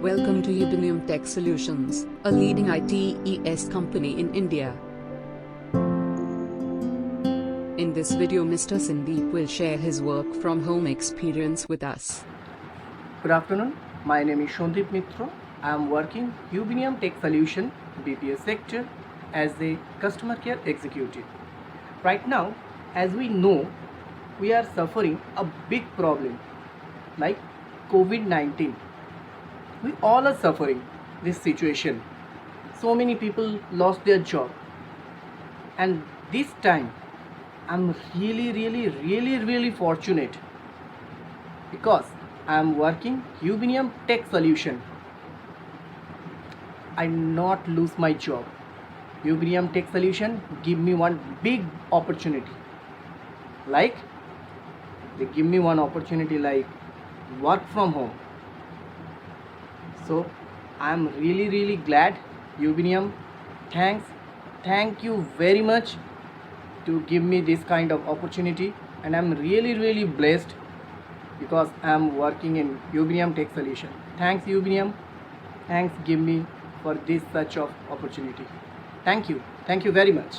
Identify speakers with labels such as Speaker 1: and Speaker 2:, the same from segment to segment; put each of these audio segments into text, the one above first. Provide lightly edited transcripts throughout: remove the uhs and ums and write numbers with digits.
Speaker 1: Welcome to Ubinium Tech Solutions, a leading ITES company in India. In this video, Mr. Sandeep will share his work from home experience with us.
Speaker 2: Good afternoon. My name is Sandeep Mitra. I am working Ubinium Tech Solution BPS sector as a customer care executive. Right now, as we know, we are suffering a big problem like COVID-19. We all are suffering this situation. So many people lost their job, and this time I'm really fortunate because I'm working Ubinium Tech Solution. I not lose my job. Ubinium Tech Solution give me one big opportunity. Like they give me one opportunity like work from home. So I'm really glad. Ubinium, thank you very much to give me this kind of opportunity, and I'm really blessed because I'm working in Ubinium Tech Solution. Thanks Ubinium, thanks give me for this such of opportunity. Thank you very much.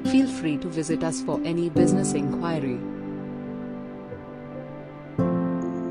Speaker 1: Feel free to visit us for any business inquiry.